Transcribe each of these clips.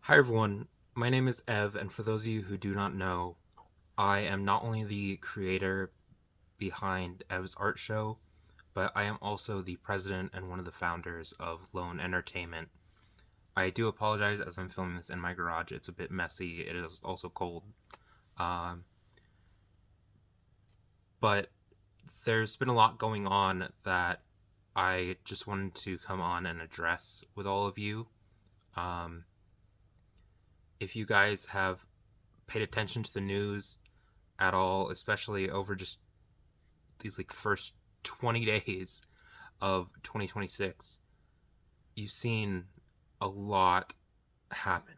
Hi everyone, my name is Ev, and for those of you who do not know, I am not only the creator behind Ev's art show, but I am also the president and one of the founders of LOEN Entertainment. I do apologize as I'm filming this in my garage. It's a bit messy. It is also cold. Um, but there's been a lot going on that I just wanted to come on and address with all of you. Um, if you guys have paid attention to the news at all, especially over just these like first 20 days of 2026, you've seen a lot happen.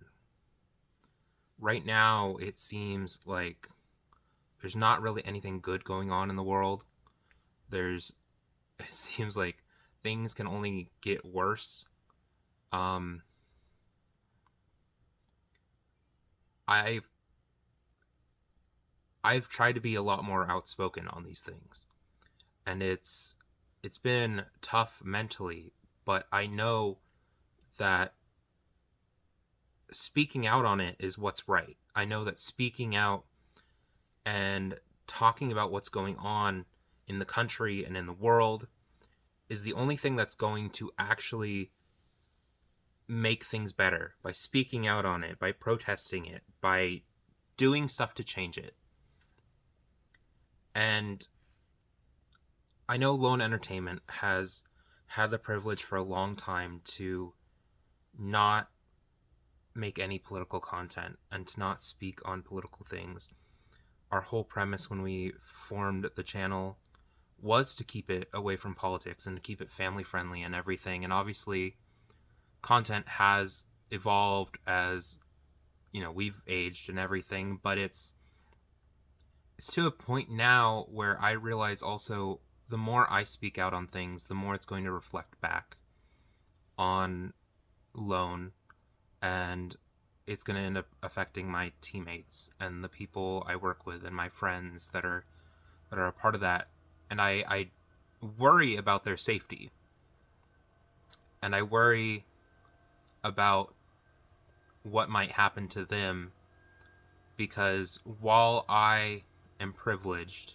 Right now, it seems like there's not really anything good going on in the world. There's, it seems like things can only get worse. Um, I've I've tried to be a lot more outspoken on these things, and it's been tough mentally, but I know that speaking out on it is what's right. I know that speaking out and talking about what's going on in the country and in the world is the only thing that's going to actually make things better by speaking out on it, by protesting it, by doing stuff to change it. And I know LOEN Entertainment has had the privilege for a long time to not make any political content and to not speak on political things. Our whole premise when we formed the channel was to keep it away from politics and to keep it family friendly and everything. And obviously, content has evolved as we've aged and everything, but it's to a point now where I realize also the more I speak out on things, the more it's going to reflect back on LOEN, and it's going to end up affecting my teammates and the people I work with and my friends that are a part of that. And I worry about their safety, and I worry about what might happen to them, because while I am privileged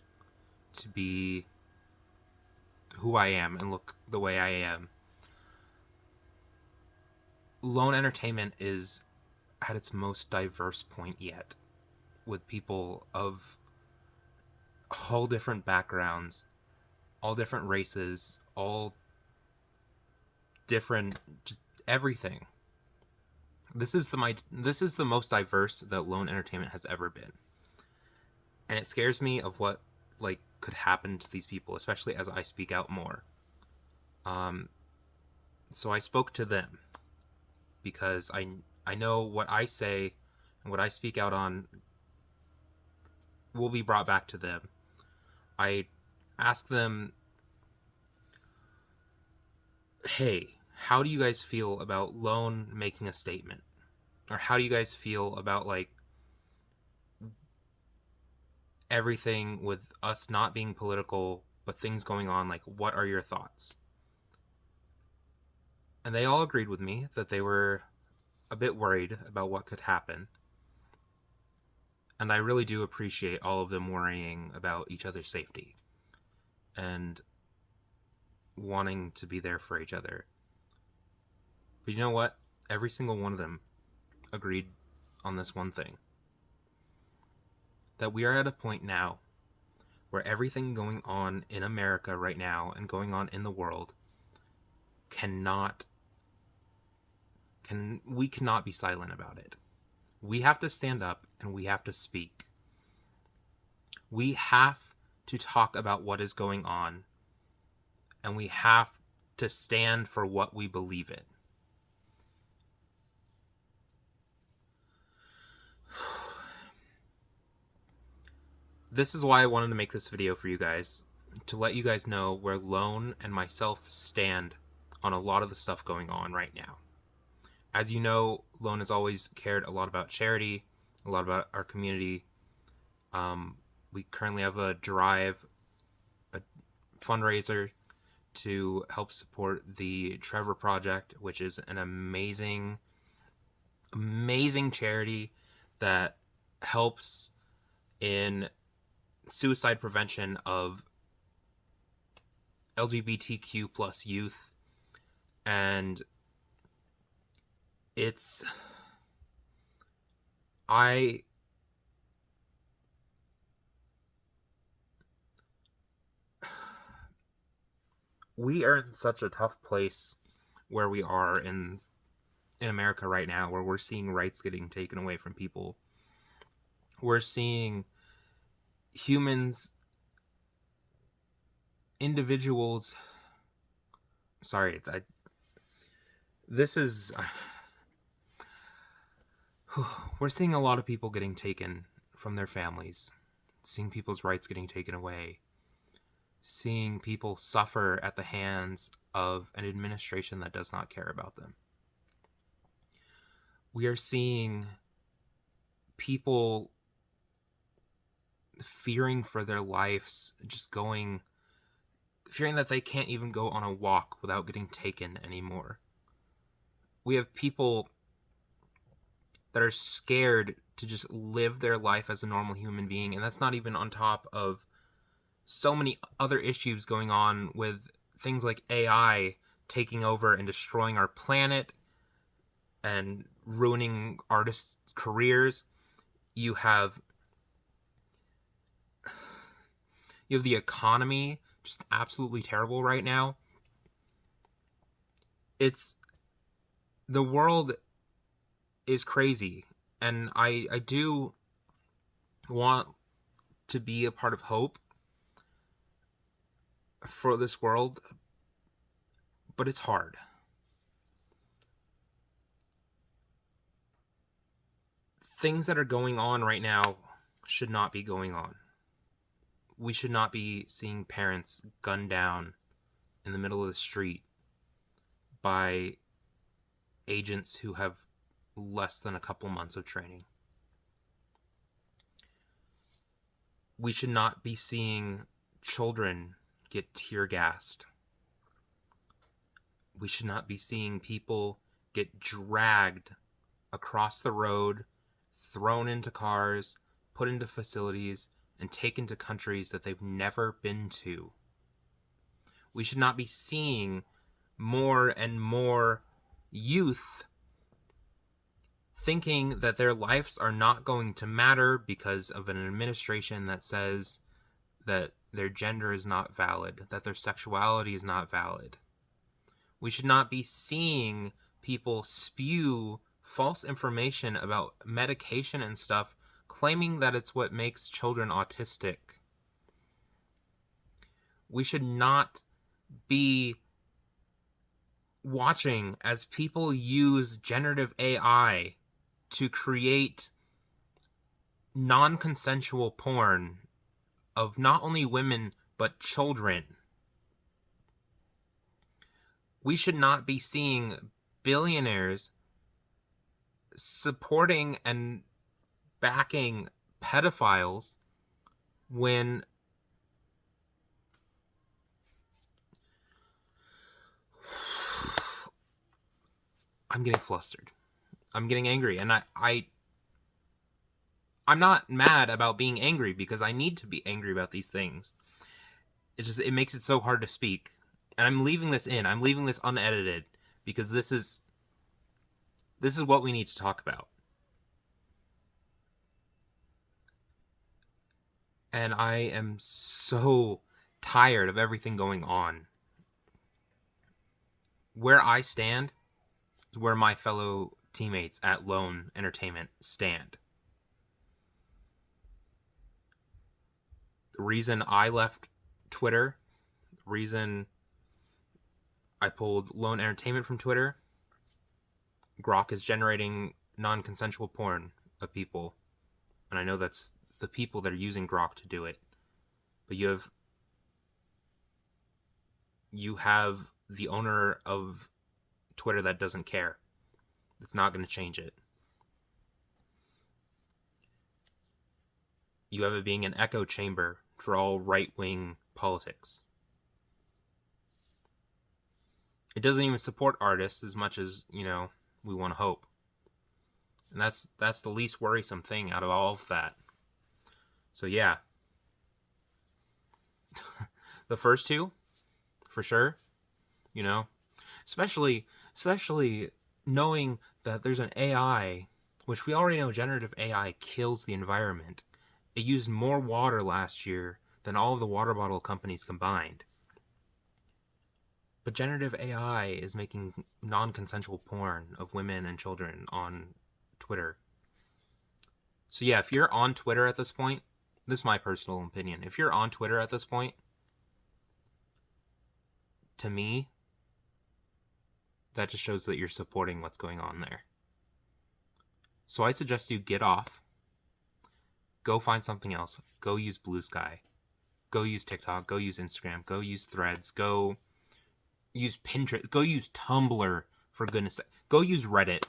to be who I am and look the way I am, LOEN Entertainment is at its most diverse point yet, with people of all different backgrounds, all different races, all different, just everything. This is the most diverse that LOEN Entertainment has ever been, and it scares me of what like could happen to these people, especially as I speak out more. Um, so I spoke to them because I know what I say and what I speak out on will be brought back to them. I asked them, "Hey, how do you guys feel about LOEN making a statement? Or how do you guys feel about like everything with us not being political, but things going on? Like, what are your thoughts?" And they all agreed with me that they were a bit worried about what could happen. And I really do appreciate all of them worrying about each other's safety and wanting to be there for each other. But you know what? Every single one of them agreed on this one thing, that we are at a point now where everything going on in America right now and going on in the world cannot can we cannot be silent about it. We have to stand up and we have to speak. We have to talk about what is going on, and we have to stand for what we believe in. This is why I wanted to make this video for you guys, to let you guys know where LOEN and myself stand on a lot of the stuff going on right now. As you know, LOEN has always cared a lot about charity, a lot about our community. We currently have a drive, a fundraiser to help support the Trevor Project, which is an amazing amazing charity that helps in suicide prevention of LGBTQ plus youth, and it's I we are in such a tough place where we are in America right now, where we're seeing rights getting taken away from people. We're seeing humans, individuals. Sorry, this is. We're seeing a lot of people getting taken from their families, seeing people's rights getting taken away, seeing people suffer at the hands of an administration that does not care about them. We are seeing people fearing for their lives, fearing that they can't even go on a walk without getting taken anymore. We have people that are scared to just live their life as a normal human being, and that's not even on top of so many other issues going on with things like AI taking over and destroying our planet and ruining artists' careers. You have the economy just absolutely terrible right now. It's the world is crazy, and I do want to be a part of hope for this world, but it's hard. Things that are going on right now should not be going on. We should not be seeing parents gunned down in the middle of the street by agents who have less than a couple months of training. We should not be seeing children get tear gassed. We should not be seeing people get dragged across the road, thrown into cars, put into facilities, and taken to countries that they've never been to. We should not be seeing more and more youth thinking that their lives are not going to matter because of an administration that says that their gender is not valid, that their sexuality is not valid. We should not be seeing people spew false information about medication and stuff, claiming that it's what makes children autistic. We should not be watching as people use generative AI to create non-consensual porn of not only women but children. We should not be seeing billionaires supporting and backing pedophiles when I'm getting flustered. I'm getting angry, and I'm not mad about being angry because I need to be angry about these things. It makes it so hard to speak. And I'm leaving this in. I'm leaving this unedited because this is what we need to talk about. And I am so tired of everything going on. Where I stand is where my fellow teammates at LOEN Entertainment stand. The reason I left Twitter, the reason I pulled LOEN Entertainment from Twitter, Grok is generating non-consensual porn of people. And I know that's the people that are using Grok to do it. But you have the owner of Twitter that doesn't care. It's not going to change it. You have it being an echo chamber for all right-wing politics. It doesn't even support artists as much as, we want to hope. And that's the least worrisome thing out of all of that. So yeah, the first two, for sure, you know, especially knowing that there's an AI, which we already know generative AI kills the environment. It used more water last year than all of the water bottle companies combined. But generative AI is making non-consensual porn of women and children on Twitter. So yeah, if you're on Twitter at this point, this is my personal opinion. If you're on Twitter at this point, to me, that just shows that you're supporting what's going on there. So I suggest you get off, go find something else, go use Blue Sky, go use TikTok, go use Instagram, go use Threads, go use Pinterest, go use Tumblr, for goodness sake. Go use Reddit.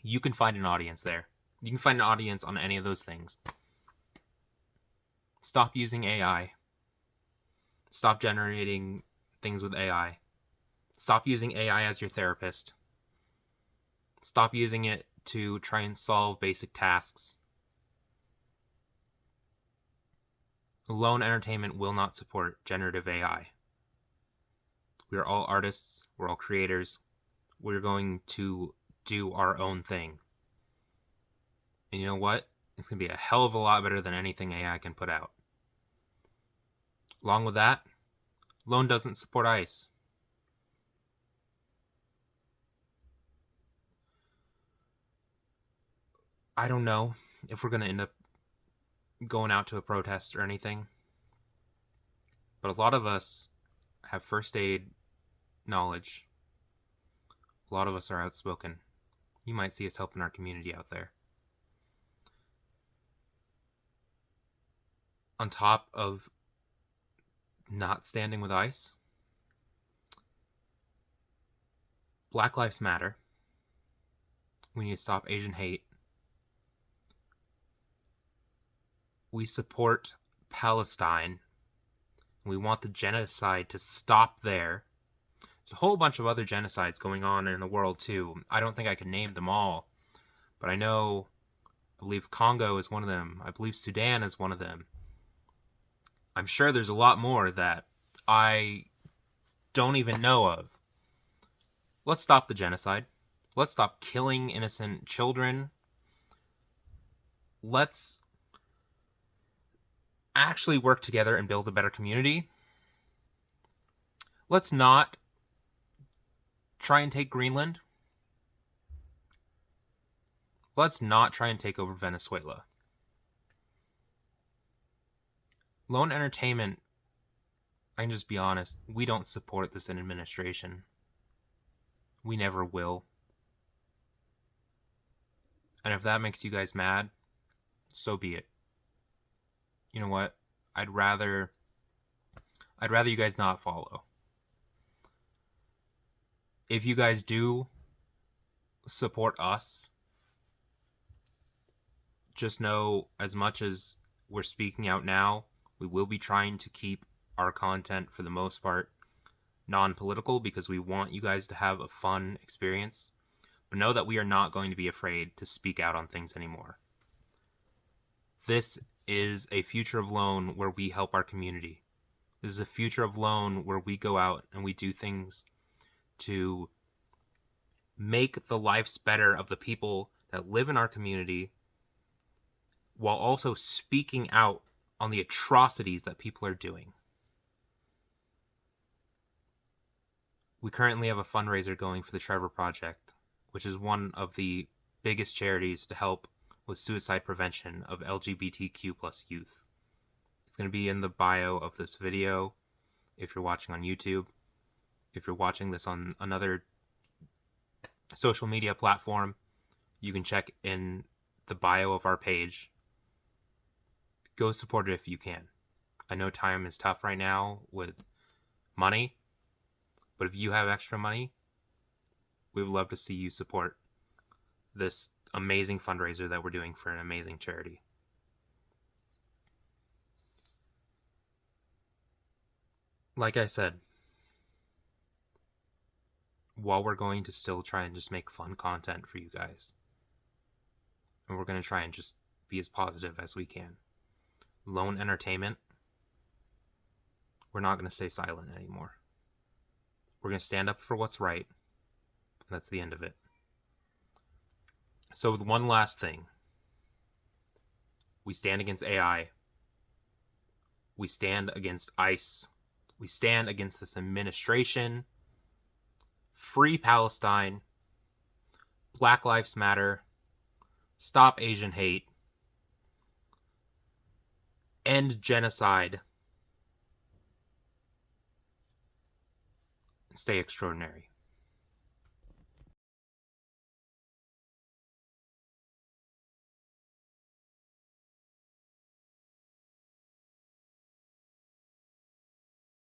You can find an audience there. You can find an audience on any of those things. Stop using AI. Stop generating things with AI. Stop using AI as your therapist. Stop using it to try and solve basic tasks. LOEN Entertainment will not support generative AI. We are all artists. We're all creators. We're going to do our own thing. And you know what? It's going to be a hell of a lot better than anything AI can put out. Along with that, LOEN doesn't support ICE. I don't know if we're going to end up going out to a protest or anything, but a lot of us have first aid knowledge. A lot of us are outspoken. You might see us helping our community out there. On top of not standing with ICE, Black Lives Matter. We need to stop Asian hate. We support Palestine. We want the genocide to stop there. There's a whole bunch of other genocides going on in the world too. I don't think I can name them all, but I believe Congo is one of them. I believe Sudan is one of them. I'm sure there's a lot more that I don't even know of. Let's stop the genocide. Let's stop killing innocent children. Let's actually work together and build a better community. Let's not try and take Greenland. Let's not try and take over Venezuela. LOEN Entertainment, I can just be honest, we don't support this administration. We never will. And if that makes you guys mad, so be it. You know what? I'd rather you guys not follow. If you guys do support us, just know, as much as we're speaking out now, we will be trying to keep our content, for the most part, non-political, because we want you guys to have a fun experience. But know that we are not going to be afraid to speak out on things anymore. This is a future of LOEN where we help our community. This is a future of LOEN where we go out and we do things to make the lives better of the people that live in our community, while also speaking out on the atrocities that people are doing. We currently have a fundraiser going for the Trevor Project, which is one of the biggest charities to help with suicide prevention of LGBTQ plus youth. It's going to be in the bio of this video if you're watching on YouTube. If you're watching this on another social media platform, you can check in the bio of our page. Go support it if you can. I know time is tough right now with money, but if you have extra money, we would love to see you support this amazing fundraiser that we're doing for an amazing charity. Like I said, while we're going to still try and just make fun content for you guys. And we're going to try and just be as positive as we can. LOEN Entertainment, we're not going to stay silent anymore. We're going to stand up for what's right. That's the end of it. So, with one last thing, we stand against AI. We stand against ICE. We stand against this administration. Free Palestine. Black Lives Matter. Stop Asian hate. End genocide. Stay extraordinary.